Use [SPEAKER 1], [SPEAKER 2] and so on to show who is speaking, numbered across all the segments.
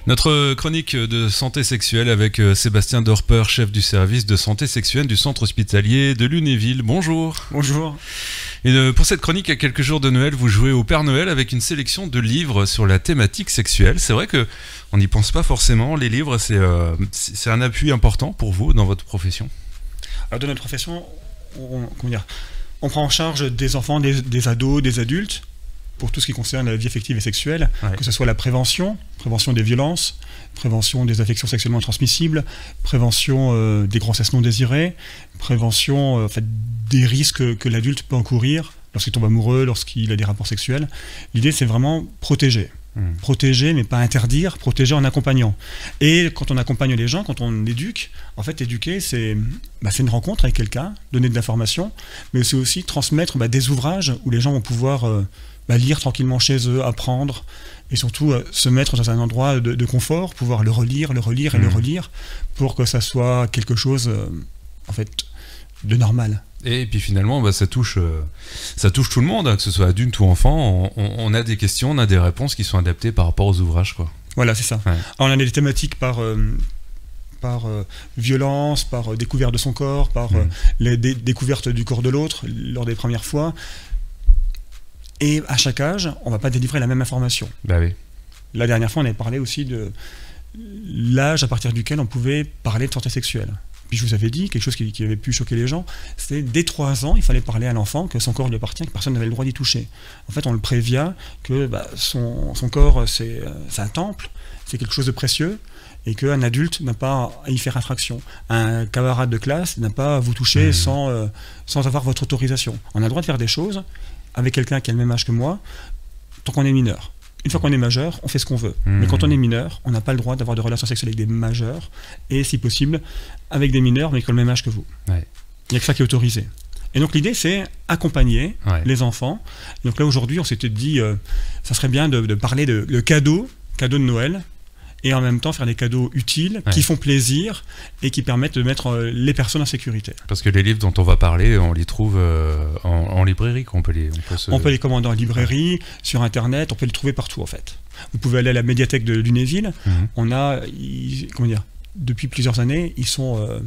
[SPEAKER 1] Notre chronique de santé sexuelle avec Sébastien Dorper, chef du service de santé sexuelle du centre hospitalier de Lunéville. Bonjour.
[SPEAKER 2] Bonjour.
[SPEAKER 1] Et pour cette chronique, à quelques jours de Noël, vous jouez au Père Noël avec une sélection de livres sur la thématique sexuelle. C'est vrai qu'on n'y pense pas forcément. Les livres, c'est un appui important pour vous dans votre profession.
[SPEAKER 2] Alors, dans notre profession, on prend en charge des enfants, des ados, des adultes, pour tout ce qui concerne la vie affective et sexuelle, que ce soit la prévention des violences, prévention des affections sexuellement transmissibles, prévention des grossesses non désirées, prévention des risques que l'adulte peut encourir lorsqu'il tombe amoureux, lorsqu'il a des rapports sexuels. L'idée, c'est vraiment protéger. Protéger, mais pas interdire, protéger en accompagnant. Et quand on accompagne les gens, quand on éduque, en fait, éduquer, c'est une rencontre avec quelqu'un, donner de l'information, mais c'est aussi transmettre des ouvrages où les gens vont pouvoir lire tranquillement chez eux, apprendre, et surtout se mettre dans un endroit de confort, pouvoir le relire et le relire, pour que ça soit quelque chose, de normal.
[SPEAKER 1] Et puis finalement, ça touche tout le monde, que ce soit adulte ou enfant. On a des questions, on a des réponses qui sont adaptées par rapport aux ouvrages, quoi.
[SPEAKER 2] Voilà, c'est ça. Ouais. Alors, on a des thématiques par violence, par découverte de son corps, par les découvertes du corps de l'autre lors des premières fois. Et à chaque âge, on ne va pas délivrer la même information.
[SPEAKER 1] Bah oui.
[SPEAKER 2] La dernière fois, on avait parlé aussi de l'âge à partir duquel on pouvait parler de santé sexuelle. Puis je vous avais dit, quelque chose qui avait pu choquer les gens, c'est dès 3 ans, il fallait parler à l'enfant que son corps lui appartient, que personne n'avait le droit d'y toucher. En fait, on le prévient que son corps, c'est un temple, c'est quelque chose de précieux, et qu'un adulte n'a pas à y faire infraction. Un camarade de classe n'a pas à vous toucher sans avoir votre autorisation. On a le droit de faire des choses avec quelqu'un qui a le même âge que moi, tant qu'on est mineur. Une fois qu'on est majeur, on fait ce qu'on veut. Mais quand on est mineur, on n'a pas le droit d'avoir de relations sexuelles avec des majeurs, et si possible, avec des mineurs, mais qui ont le même âge que vous. Ouais. Il n'y a que ça qui est autorisé. Et donc l'idée, c'est accompagner les enfants. Et donc là, aujourd'hui, on s'était dit, ça serait bien de parler de cadeaux de Noël, et en même temps faire des cadeaux utiles, qui font plaisir, et qui permettent de mettre les personnes en sécurité.
[SPEAKER 1] Parce que les livres dont on va parler, on les trouve en librairie, on peut
[SPEAKER 2] les commander en librairie, sur Internet, on peut les trouver partout en fait. Vous pouvez aller à la médiathèque de Lunéville, on a, depuis plusieurs années, ils sont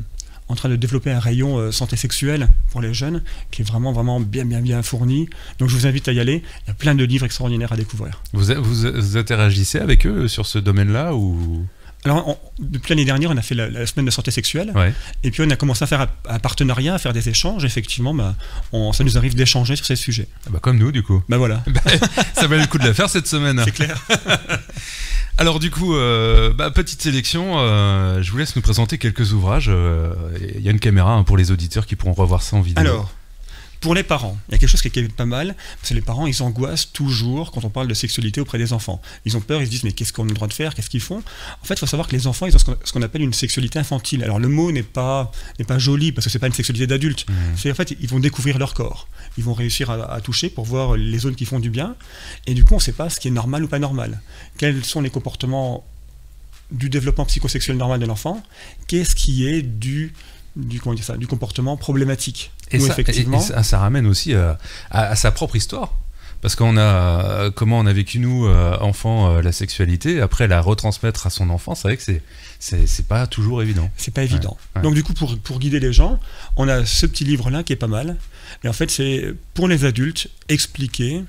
[SPEAKER 2] en train de développer un rayon santé sexuelle pour les jeunes, qui est vraiment bien fourni. Donc je vous invite à y aller, il y a plein de livres extraordinaires à découvrir.
[SPEAKER 1] Vous interagissez avec eux sur ce domaine-là ou...
[SPEAKER 2] Alors, depuis l'année dernière, on a fait la semaine de santé sexuelle, et puis on a commencé à faire un partenariat, à faire des échanges. Effectivement, ça nous arrive d'échanger sur ces sujets.
[SPEAKER 1] Comme nous, du coup.
[SPEAKER 2] Voilà.
[SPEAKER 1] Ça valait le coup de la faire cette semaine.
[SPEAKER 2] C'est clair.
[SPEAKER 1] Alors du coup, petite sélection, je vous laisse nous présenter quelques ouvrages. Il y a une caméra pour les auditeurs qui pourront revoir ça en vidéo.
[SPEAKER 2] Alors, pour les parents, il y a quelque chose qui est pas mal, parce que les parents, ils angoissent toujours quand on parle de sexualité auprès des enfants. Ils ont peur, ils se disent, mais qu'est-ce qu'on a le droit de faire, qu'est-ce qu'ils font? En fait, il faut savoir que les enfants, ils ont ce qu'on appelle une sexualité infantile. Alors le mot n'est pas joli, parce que c'est pas une sexualité d'adulte. C'est en fait, ils vont découvrir leur corps. Ils vont réussir à toucher pour voir les zones qui font du bien. Et du coup, on ne sait pas ce qui est normal ou pas normal. Quels sont les comportements du développement psychosexuel normal de l'enfant? Qu'est-ce qui est du comportement problématique?
[SPEAKER 1] Et ça ramène aussi à sa propre histoire. Parce comment on a vécu, nous, enfants, la sexualité, après la retransmettre à son enfant, c'est vrai que c'est pas toujours évident.
[SPEAKER 2] C'est pas évident. Donc du coup, pour guider les gens, on a ce petit livre-là qui est pas mal. Et en fait, c'est pour les adultes, expliquer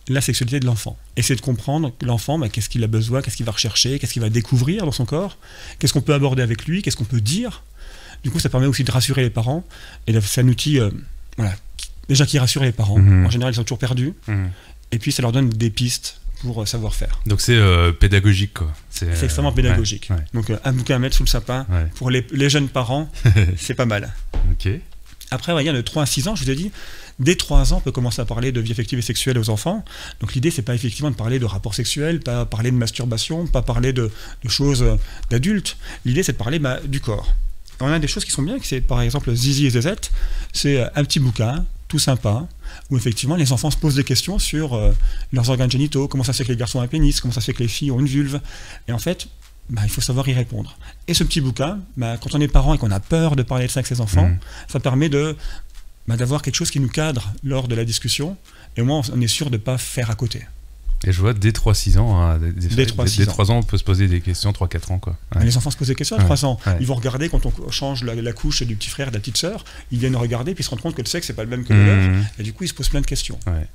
[SPEAKER 2] la sexualité de l'enfant. Essayer de comprendre l'enfant, qu'est-ce qu'il a besoin, qu'est-ce qu'il va rechercher, qu'est-ce qu'il va découvrir dans son corps, qu'est-ce qu'on peut aborder avec lui, qu'est-ce qu'on peut dire. Du coup, ça permet aussi de rassurer les parents. Et c'est un outil déjà qui rassure les parents. En général, ils sont toujours perdus. Et puis, ça leur donne des pistes pour savoir faire.
[SPEAKER 1] Donc, c'est pédagogique, quoi.
[SPEAKER 2] C'est extrêmement pédagogique. Donc, un bouquin à mettre sous le sapin pour les jeunes parents, c'est pas mal.
[SPEAKER 1] Ok.
[SPEAKER 2] Après, il y a de 3 à 6 ans, je vous ai dit, dès 3 ans, on peut commencer à parler de vie affective et sexuelle aux enfants. Donc l'idée, c'est pas effectivement de parler de rapports sexuels, pas parler de masturbation, pas parler de choses d'adultes. L'idée, c'est de parler du corps. Et on a des choses qui sont bien, c'est par exemple Zizi et Zezette. C'est un petit bouquin, tout sympa, où effectivement les enfants se posent des questions sur leurs organes génitaux, comment ça se fait que les garçons ont un pénis, comment ça se fait que les filles ont une vulve. Et en fait, il faut savoir y répondre. Et ce petit bouquin, quand on est parent et qu'on a peur de parler de ça avec ses enfants, ça permet d'avoir quelque chose qui nous cadre lors de la discussion, et au moins on est sûr de ne pas faire à côté.
[SPEAKER 1] Et je vois dès 3-6 ans, hein, dès 3 ans, on peut se poser des questions, 3-4 ans. Quoi.
[SPEAKER 2] Ouais. Les enfants se posent des questions à 3 ans.
[SPEAKER 1] Ouais.
[SPEAKER 2] Ils vont regarder quand on change la couche du petit frère et de la petite sœur, ils viennent regarder puis ils se rendent compte que le sexe c'est pas le même que le leur. Et du coup ils se posent plein de questions.
[SPEAKER 1] Ouais.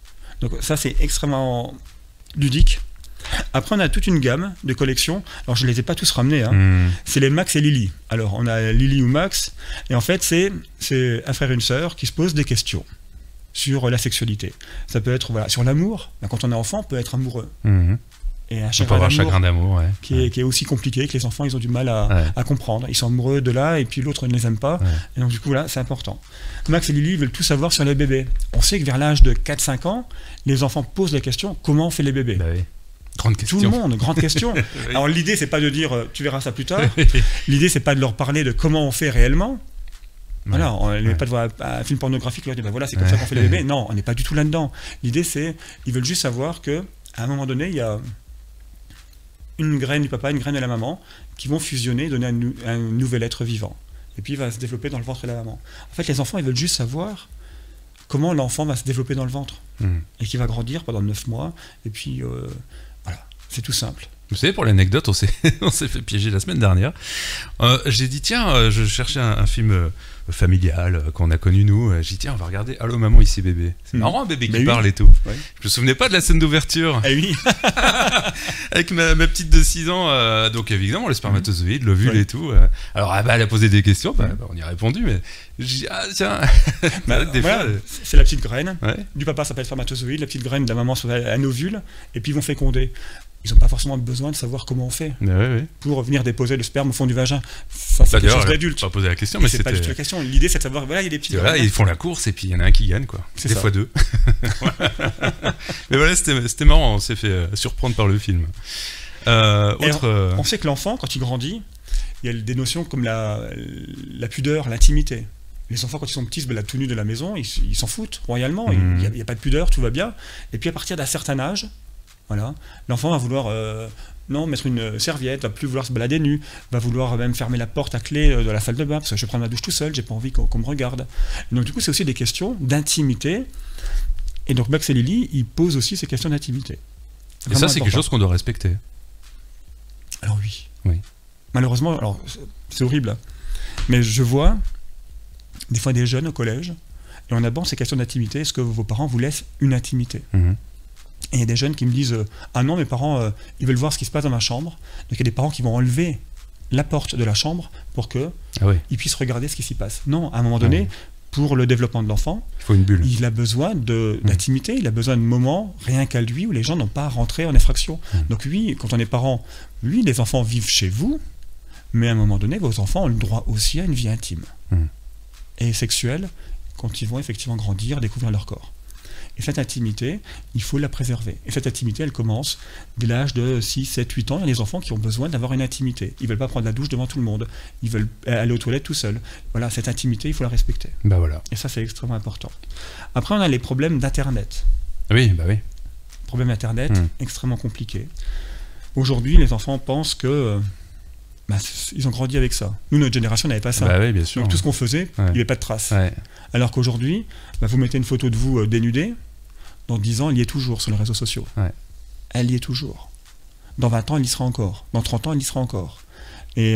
[SPEAKER 2] Donc ça c'est extrêmement ludique. Après on a toute une gamme de collections. Alors je les ai pas tous ramenés. Hein. C'est les Max et Lily. Alors on a Lily ou Max. Et en fait c'est un frère et une sœur qui se posent des questions sur la sexualité. Ça peut être sur l'amour. Quand on est enfant, on peut être amoureux. Et un
[SPEAKER 1] chagrin d'amour
[SPEAKER 2] qui est aussi compliqué, que les enfants ils ont du mal à comprendre. Ils sont amoureux de là et puis l'autre ne les aime pas. Et donc du coup là, c'est important. Max et Lily veulent tout savoir sur les bébés. On sait que vers l'âge de 4-5 ans, les enfants posent la question comment on fait les bébés.
[SPEAKER 1] Bah oui. Grande question.
[SPEAKER 2] Tout le monde, grande question. Oui. Alors l'idée c'est pas de dire tu verras ça plus tard. L'idée c'est pas de leur parler de comment on fait réellement. Voilà, on n'est pas devant un film pornographique qui leur dit voilà c'est comme ça qu'on fait les bébés. Non, on n'est pas du tout là-dedans. L'idée c'est ils veulent juste savoir que à un moment donné il y a une graine du papa, une graine de la maman qui vont fusionner et donner un nouvel être vivant. Et puis il va se développer dans le ventre de la maman. En fait les enfants ils veulent juste savoir comment l'enfant va se développer dans le ventre et qui va grandir pendant 9 mois et puis voilà, c'est tout simple.
[SPEAKER 1] Vous savez, pour l'anecdote, on s'est fait piéger la semaine dernière. J'ai dit, tiens, je cherchais un film familial qu'on a connu nous. J'ai dit, tiens, on va regarder Allô maman, ici bébé. C'est marrant, un bébé qui parle et tout. Ouais. Je me souvenais pas de la scène d'ouverture.
[SPEAKER 2] Ah oui.
[SPEAKER 1] Avec ma petite de 6 ans. Donc évidemment, le spermatozoïde, l'ovule et tout. Alors, elle a posé des questions, on y a répondu, mais j'ai dit, ah tiens.
[SPEAKER 2] C'est la petite graine. Du papa, ça s'appelle spermatozoïde. La petite graine de la maman, ça s'appelle un ovule. Et puis ils vont féconder. Ils n'ont pas forcément besoin de savoir comment on fait pour venir déposer le sperme au fond du vagin. Ça, c'est quelque chose d'adulte.
[SPEAKER 1] On va pas poser la question, mais
[SPEAKER 2] c'est pas du tout la question. L'idée, c'est de savoir, voilà, il y a des petits.
[SPEAKER 1] Voilà, ils font la course et puis il y en a un qui gagne, quoi. Des fois 2. Mais voilà, c'était marrant. On s'est fait surprendre par le film.
[SPEAKER 2] On sait que l'enfant, quand il grandit, il y a des notions comme la pudeur, l'intimité. Les enfants, quand ils sont petits, la tenue de la maison, ils s'en foutent royalement. Il n'y a pas de pudeur, tout va bien. Et puis à partir d'un certain âge, voilà, l'enfant va vouloir mettre une serviette, va plus vouloir se balader nu, va vouloir même fermer la porte à clé de la salle de bain parce que je vais prendre ma douche tout seul, j'ai pas envie qu'on me regarde. Et donc du coup, c'est aussi des questions d'intimité. Et donc Max et Lily, ils posent aussi ces questions d'intimité.
[SPEAKER 1] Et ça, c'est quelque chose qu'on doit respecter.
[SPEAKER 2] Alors oui. Malheureusement, alors c'est horrible, mais je vois des fois des jeunes au collège et on aborde ces questions d'intimité. Est-ce que vos parents vous laissent une intimité? Et il y a des jeunes qui me disent ah non, mes parents ils veulent voir ce qui se passe dans ma chambre. Donc il y a des parents qui vont enlever la porte de la chambre pour que ils puissent regarder ce qui s'y passe. Non, à un moment donné, pour le développement de l'enfant,
[SPEAKER 1] il faut une bulle.
[SPEAKER 2] Il a besoin d'intimité, il a besoin de moments rien qu'à lui où les gens n'ont pas à rentrer en infraction. Donc oui, quand on est parent, oui, les enfants vivent chez vous, mais à un moment donné, vos enfants ont le droit aussi à une vie intime et sexuelle quand ils vont effectivement grandir, découvrir leur corps. Et cette intimité, il faut la préserver. Et cette intimité, elle commence dès l'âge de 6, 7, 8 ans. Il y a des enfants qui ont besoin d'avoir une intimité. Ils ne veulent pas prendre la douche devant tout le monde. Ils veulent aller aux toilettes tout seuls. Voilà, cette intimité, il faut la respecter.
[SPEAKER 1] Voilà.
[SPEAKER 2] Et ça, c'est extrêmement important. Après, on a les problèmes d'Internet.
[SPEAKER 1] Oui.
[SPEAKER 2] Problèmes d'Internet, extrêmement compliqués. Aujourd'hui, les enfants pensent que... ils ont grandi avec ça. Nous, notre génération n'avait pas ça.
[SPEAKER 1] Oui, bien sûr.
[SPEAKER 2] Donc tout ce qu'on faisait, il n'y avait pas de traces. Alors qu'aujourd'hui, vous mettez une photo de vous dénudée, dans 10 ans, elle y est toujours sur les réseaux sociaux. Elle y est toujours. Dans 20 ans, elle y sera encore. Dans 30 ans, elle y sera encore. Et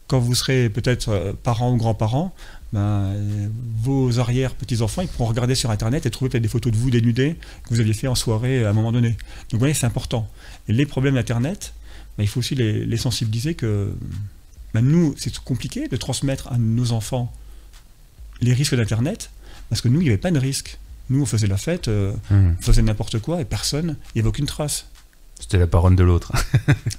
[SPEAKER 2] quand vous serez peut-être parents ou grands-parents, vos arrière-petits-enfants, ils pourront regarder sur Internet et trouver peut-être des photos de vous dénudés que vous aviez fait en soirée à un moment donné. Donc vous voyez, c'est important. Et les problèmes d'Internet, il faut aussi les sensibiliser que nous, c'est compliqué de transmettre à nos enfants les risques d'Internet, parce que nous, il n'y avait pas de risque. Nous, on faisait la fête, on faisait n'importe quoi, et personne, il n'y avait aucune trace.
[SPEAKER 1] C'était la parole de l'autre.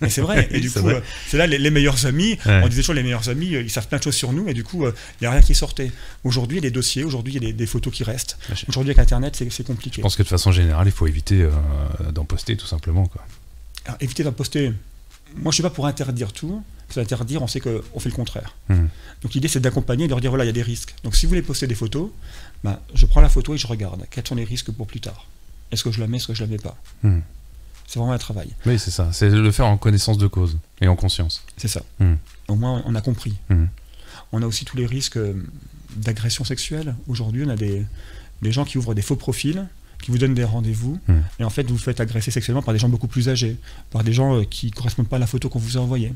[SPEAKER 2] Et c'est vrai, et du coup, c'est là les meilleurs amis, on disait toujours les meilleurs amis, ils savent plein de choses sur nous, et du coup, il n'y a rien qui sortait. Aujourd'hui, il y a des dossiers, aujourd'hui, il y a des photos qui restent. Aujourd'hui, avec Internet, c'est compliqué.
[SPEAKER 1] Je pense que de façon générale, il faut éviter d'en poster, tout simplement, quoi.
[SPEAKER 2] Alors, éviter d'en poster... Moi, je ne suis pas pour interdire tout. C'est interdire, on sait qu'on fait le contraire. Donc l'idée, c'est d'accompagner et de leur dire, voilà, il y a des risques. Donc si vous voulez poster des photos, je prends la photo et je regarde. Quels sont les risques pour plus tard? Est-ce que je la mets, est-ce que je la mets pas? C'est vraiment un travail.
[SPEAKER 1] Oui, c'est ça. C'est le faire en connaissance de cause et en conscience.
[SPEAKER 2] C'est ça. Au moins, on a compris. On a aussi tous les risques d'agression sexuelle. Aujourd'hui, on a des gens qui ouvrent des faux profils qui vous donnent des rendez-vous, et en fait vous vous faites agresser sexuellement par des gens beaucoup plus âgés, par des gens qui ne correspondent pas à la photo qu'on vous a envoyée.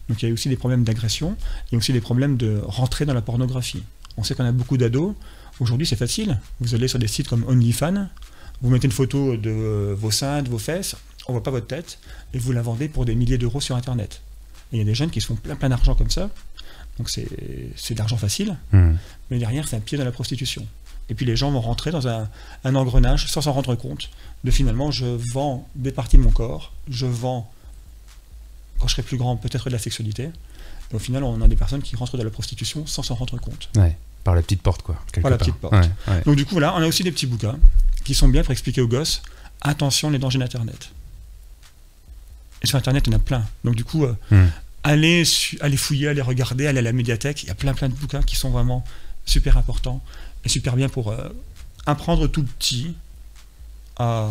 [SPEAKER 2] Donc il y a aussi des problèmes d'agression, il y a aussi des problèmes de rentrer dans la pornographie. On sait qu'on a beaucoup d'ados, aujourd'hui c'est facile, vous allez sur des sites comme OnlyFans, vous mettez une photo de vos seins, de vos fesses, on ne voit pas votre tête, et vous la vendez pour des milliers d'euros sur Internet. Et il y a des jeunes qui se font plein d'argent comme ça, donc c'est de l'argent facile, mais derrière c'est un pied dans la prostitution. Et puis les gens vont rentrer dans un engrenage sans s'en rendre compte, de finalement je vends des parties de mon corps, je vends, quand je serai plus grand, peut-être de la sexualité, et au final on a des personnes qui rentrent dans la prostitution sans s'en rendre compte.
[SPEAKER 1] Ouais, par la petite porte quoi.
[SPEAKER 2] Par la petite porte. Ouais. Donc du coup voilà, on a aussi des petits bouquins qui sont bien pour expliquer aux gosses, attention les dangers d'Internet. Et sur Internet, il y en a plein. Donc du coup, allez fouiller, allez regarder, allez à la médiathèque. Il y a plein de bouquins qui sont vraiment super importants et super bien pour apprendre tout petit à...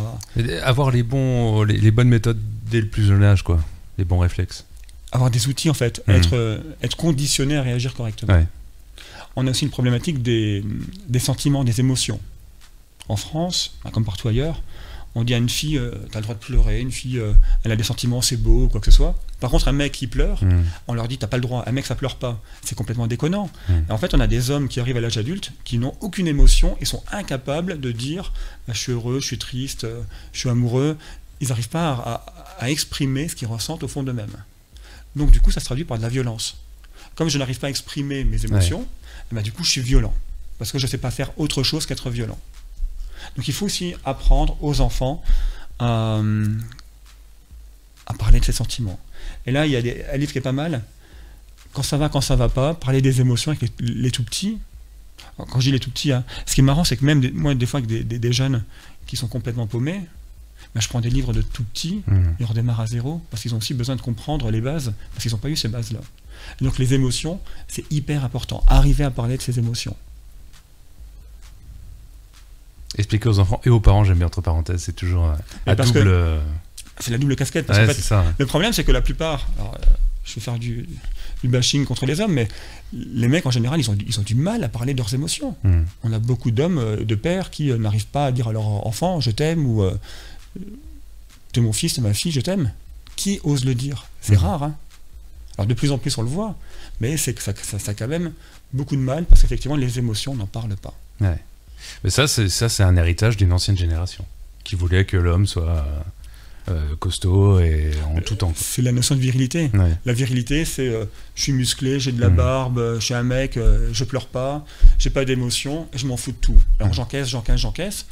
[SPEAKER 1] Avoir les bonnes méthodes dès le plus jeune âge, quoi. Les bons réflexes.
[SPEAKER 2] Avoir des outils, en fait. Être conditionné à réagir correctement. Ouais. On a aussi une problématique des sentiments, des émotions. En France, comme partout ailleurs, on dit à une fille, t'as le droit de pleurer, une fille, elle a des sentiments, c'est beau, ou quoi que ce soit. Par contre, un mec qui pleure, on leur dit, t'as pas le droit, un mec ça pleure pas. C'est complètement déconnant. Et en fait, on a des hommes qui arrivent à l'âge adulte, qui n'ont aucune émotion, et sont incapables de dire, bah, je suis heureux, je suis triste, je suis amoureux. Ils n'arrivent pas à exprimer ce qu'ils ressentent au fond d'eux-mêmes. Donc du coup, ça se traduit par de la violence. Comme je n'arrive pas à exprimer mes émotions, bah, du coup, je suis violent. Parce que je ne sais pas faire autre chose qu'être violent. Donc il faut aussi apprendre aux enfants à parler de ses sentiments. Et là, il y a un livre qui est pas mal. Quand ça va pas, parler des émotions avec les tout petits. Alors, quand je dis les tout petits, hein, ce qui est marrant, c'est que même moi, des fois, avec des jeunes qui sont complètement paumés, ben, je prends des livres de tout petits, ils redémarrent à zéro, parce qu'ils ont aussi besoin de comprendre les bases, parce qu'ils n'ont pas eu ces bases-là. Et donc les émotions, c'est hyper important. Arriver à parler de ses émotions.
[SPEAKER 1] Expliquer aux enfants et aux parents, j'aime bien entre parenthèses, c'est toujours à double...
[SPEAKER 2] C'est la double casquette. Parce
[SPEAKER 1] ouais,
[SPEAKER 2] qu'en fait,
[SPEAKER 1] ça, ouais.
[SPEAKER 2] Le problème, c'est que la plupart... Alors, je vais faire du bashing contre les hommes, mais les mecs, en général, ils ont du mal à parler de leurs émotions. On a beaucoup d'hommes, de pères, qui n'arrivent pas à dire à leur enfant « je t'aime » ou « t'es mon fils, t'es ma fille, je t'aime ». Qui ose le dire? C'est rare, hein. Alors de plus en plus, on le voit, mais c'est que ça a quand même beaucoup de mal, parce qu'effectivement, les émotions n'en parlent pas.
[SPEAKER 1] Ouais. Mais ça, c'est un héritage d'une ancienne génération qui voulait que l'homme soit costaud et en tout temps.
[SPEAKER 2] C'est la notion de virilité.
[SPEAKER 1] Ouais.
[SPEAKER 2] La virilité, c'est je suis musclé, j'ai de la barbe, je suis un mec, je pleure pas, j'ai pas d'émotion, je m'en fous de tout. Alors j'encaisse.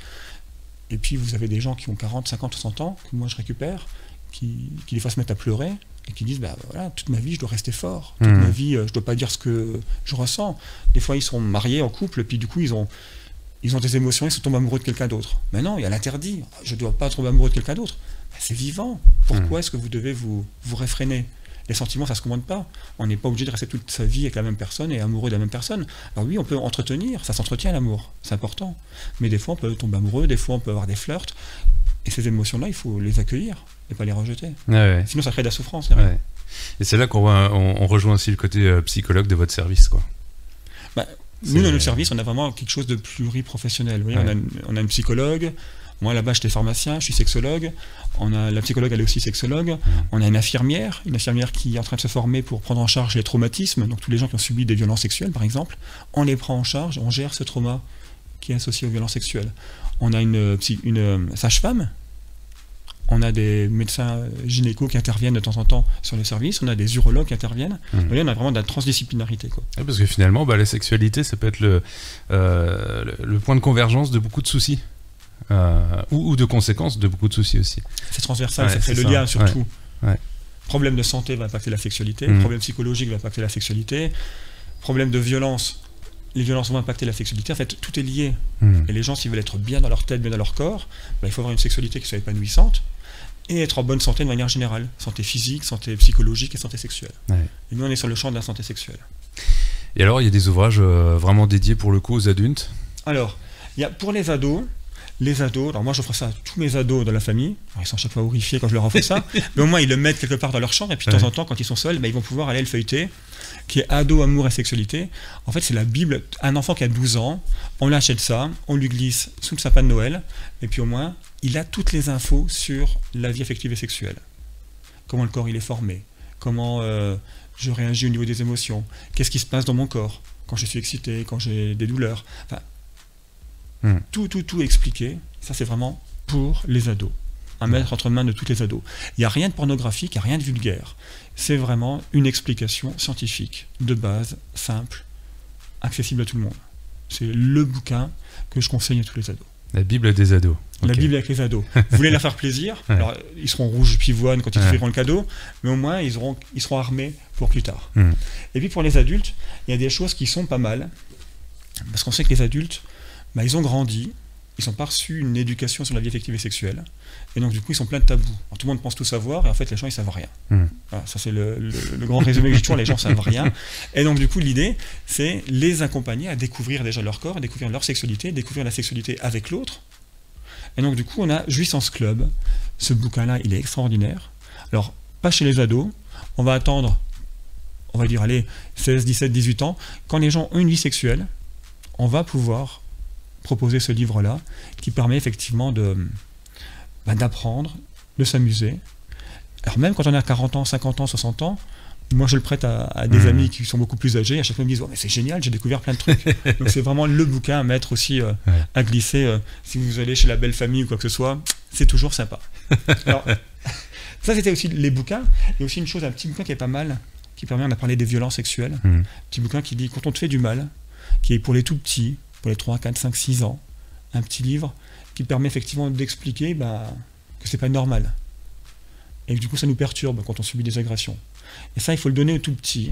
[SPEAKER 2] Et puis vous avez des gens qui ont 40, 50, 60 ans, que moi je récupère, qui des fois se mettent à pleurer et qui disent bah voilà, toute ma vie je dois rester fort, toute ma vie je dois pas dire ce que je ressens. Des fois ils sont mariés en couple, puis du coup ils ont des émotions, ils se tombent amoureux de quelqu'un d'autre. Mais non, il y a l'interdit. Je ne dois pas tomber amoureux de quelqu'un d'autre. Ben, c'est vivant. Pourquoi est-ce que vous devez vous réfréner? Les sentiments, ça ne se commande pas. On n'est pas obligé de rester toute sa vie avec la même personne et amoureux de la même personne. Alors oui, on peut entretenir, ça s'entretient l'amour, c'est important. Mais des fois, on peut tomber amoureux, des fois, on peut avoir des flirts. Et ces émotions-là, il faut les accueillir et pas les rejeter.
[SPEAKER 1] Ouais.
[SPEAKER 2] Sinon, ça crée de la souffrance.
[SPEAKER 1] Ouais. Et c'est là qu'on rejoint aussi le côté psychologue de votre service, quoi.
[SPEAKER 2] Bah, nous, dans notre service, on a vraiment quelque chose de pluriprofessionnel. Vous voyez, on a une psychologue. Moi, là-bas, j'étais pharmacien, je suis sexologue. La psychologue, elle est aussi sexologue. On a une infirmière qui est en train de se former pour prendre en charge les traumatismes. Donc, tous les gens qui ont subi des violences sexuelles, par exemple, on les prend en charge, on gère ce trauma qui est associé aux violences sexuelles. On a une sage-femme. On a des médecins gynécos qui interviennent de temps en temps sur le service, on a des urologues qui interviennent. Vous voyez, on a vraiment de la transdisciplinarité, quoi.
[SPEAKER 1] Ouais, parce que finalement, la sexualité, ça peut être le point de convergence de beaucoup de soucis. Ou de conséquences de beaucoup de soucis aussi.
[SPEAKER 2] C'est transversal, ça crée le lien surtout. Problème de santé va impacter la sexualité, problème psychologique va impacter la sexualité, problème de violence, les violences vont impacter la sexualité. En fait, tout est lié. Et les gens, s'ils veulent être bien dans leur tête, bien dans leur corps, il faut avoir une sexualité qui soit épanouissante et être en bonne santé de manière générale. Santé physique, santé psychologique et santé sexuelle. Et nous, on est sur le champ de la santé sexuelle.
[SPEAKER 1] Et alors, il y a des ouvrages vraiment dédiés pour le coup aux adultes?
[SPEAKER 2] Alors, pour les ados, Les ados, alors moi j'offre ça à tous mes ados de la famille, alors ils sont à chaque fois horrifiés quand je leur offre ça, mais au moins ils le mettent quelque part dans leur chambre, et puis de temps en temps, quand ils sont seuls, ils vont pouvoir aller le feuilleter, qui est Ado, amour et sexualité. En fait, c'est la Bible. Un enfant qui a 12 ans, on l'achète ça, on lui glisse sous le sapin de Noël, et puis au moins, il a toutes les infos sur la vie affective et sexuelle. Comment le corps il est formé, comment je réagis au niveau des émotions, qu'est-ce qui se passe dans mon corps, quand je suis excité, quand j'ai des douleurs. Enfin, tout expliqué. Ça, c'est vraiment pour les ados. À mettre entre mains de tous les ados. Il n'y a rien de pornographique, il n'y a rien de vulgaire. C'est vraiment une explication scientifique, de base, simple, accessible à tout le monde. C'est le bouquin que je conseille à tous les ados.
[SPEAKER 1] La Bible des ados.
[SPEAKER 2] La Bible avec les ados. Vous voulez leur faire plaisir, alors, ils seront rouges pivoines quand ils ouvriront le cadeau, mais au moins ils seront armés pour plus tard. Et puis pour les adultes, il y a des choses qui sont pas mal, parce qu'on sait que les adultes, ils ont grandi, ils n'ont pas reçu une éducation sur la vie affective et sexuelle, et donc du coup ils sont pleins de tabous. Alors, tout le monde pense tout savoir, et en fait les gens ils savent rien. Voilà, ça c'est le grand résumé que j'ai toujours, les gens savent rien. Et donc du coup l'idée c'est les accompagner à découvrir déjà leur corps, à découvrir leur sexualité, découvrir la sexualité avec l'autre. Et donc du coup on a Jouissance Club. Ce bouquin-là il est extraordinaire. Alors pas chez les ados, on va attendre, on va dire allez 16, 17, 18 ans, quand les gens ont une vie sexuelle, on va pouvoir proposer ce livre-là, qui permet effectivement d'apprendre, de s'amuser. Alors même quand on a 40 ans, 50 ans, 60 ans, moi je le prête à des amis qui sont beaucoup plus âgés, à chaque fois ils me disent « Oh mais c'est génial, j'ai découvert plein de trucs ». Donc c'est vraiment le bouquin à mettre aussi, à glisser, si vous allez chez la belle famille ou quoi que ce soit, c'est toujours sympa. Alors, ça c'était aussi les bouquins, et aussi une chose, un petit bouquin qui est pas mal, qui permet, on a parlé des violences sexuelles, un petit bouquin qui dit « Quand on te fait du mal », qui est pour les tout petits, pour les 3, 4, 5, 6 ans, un petit livre qui permet effectivement d'expliquer que c'est pas normal. Et que du coup ça nous perturbe quand on subit des agressions. Et ça il faut le donner aux tout petits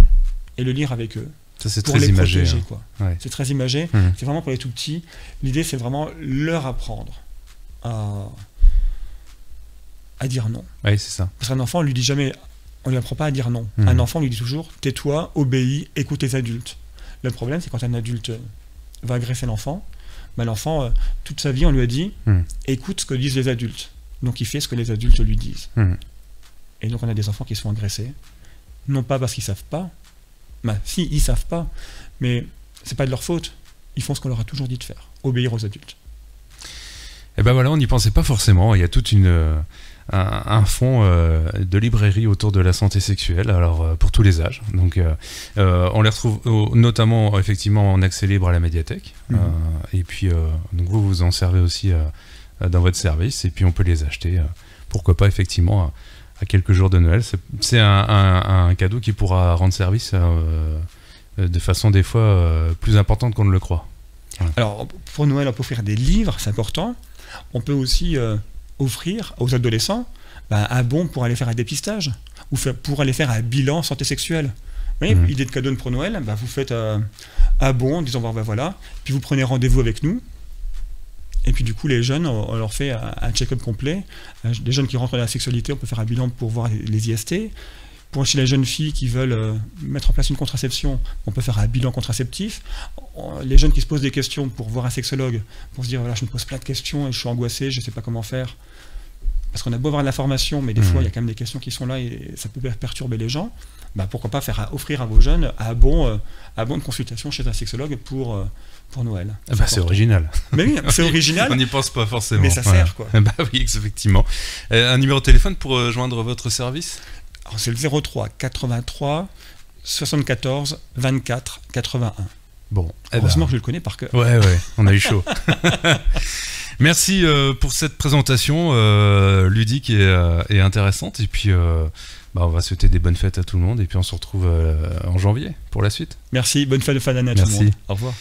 [SPEAKER 2] et le lire avec eux.
[SPEAKER 1] Ça c'est
[SPEAKER 2] pour
[SPEAKER 1] très
[SPEAKER 2] les
[SPEAKER 1] imagé.
[SPEAKER 2] Protéger, quoi. Ouais. C'est très imagé, c'est vraiment pour les tout petits. L'idée c'est vraiment leur apprendre à dire non.
[SPEAKER 1] Oui, c'est ça.
[SPEAKER 2] Parce qu'un enfant on lui dit jamais, on lui apprend pas à dire non. Un enfant on lui dit toujours tais-toi, obéis, écoute les adultes. Le problème c'est quand un adulte va agresser l'enfant, l'enfant, toute sa vie, on lui a dit écoute ce que disent les adultes. Donc il fait ce que les adultes lui disent. Et donc on a des enfants qui sont agressés, non pas parce qu'ils savent pas, si, ils savent pas, mais c'est pas de leur faute. Ils font ce qu'on leur a toujours dit de faire, obéir aux adultes.
[SPEAKER 1] Et ben voilà, on n'y pensait pas forcément. Il y a toute un fond de librairie autour de la santé sexuelle, alors pour tous les âges. Donc on les retrouve notamment effectivement en accès libre à la médiathèque. Et puis donc vous en servez aussi dans votre service, et puis on peut les acheter. Pourquoi pas effectivement à quelques jours de Noël. C'est un cadeau qui pourra rendre service de façon des fois plus importante qu'on ne le croit. Voilà.
[SPEAKER 2] Alors pour Noël, on peut offrir des livres, c'est important. On peut aussi offrir aux adolescents un bon pour aller faire un dépistage ou pour aller faire un bilan santé sexuelle. Vous voyez, idée de cadeau pour Noël, vous faites un bon en disant voilà, puis vous prenez rendez-vous avec nous. Et puis du coup, les jeunes, on leur fait un check-up complet. Les jeunes qui rentrent dans la sexualité, on peut faire un bilan pour voir les IST. Pour chez les jeunes filles qui veulent mettre en place une contraception, on peut faire un bilan contraceptif. Les jeunes qui se posent des questions pour voir un sexologue, pour se dire voilà, je me pose plein de questions et je suis angoissé, je ne sais pas comment faire. Parce qu'on a beau avoir de l'information, mais des fois il y a quand même des questions qui sont là et ça peut perturber les gens. Pourquoi pas offrir à vos jeunes un bon de consultation chez un sexologue pour Noël.
[SPEAKER 1] C'est original.
[SPEAKER 2] Mais oui, c'est original.
[SPEAKER 1] On n'y pense pas forcément.
[SPEAKER 2] Mais ça sert quoi.
[SPEAKER 1] Oui, effectivement. Un numéro de téléphone pour joindre votre service ?
[SPEAKER 2] Alors, c'est le 03 83 74 24 81.
[SPEAKER 1] Bon,
[SPEAKER 2] heureusement que je le connais par cœur.
[SPEAKER 1] Ouais, on a eu chaud. Merci pour cette présentation ludique et intéressante. Et puis, on va souhaiter des bonnes fêtes à tout le monde. Et puis, on se retrouve en janvier pour la suite.
[SPEAKER 2] Merci, bonne fête de fin d'année à tout le monde. Au revoir.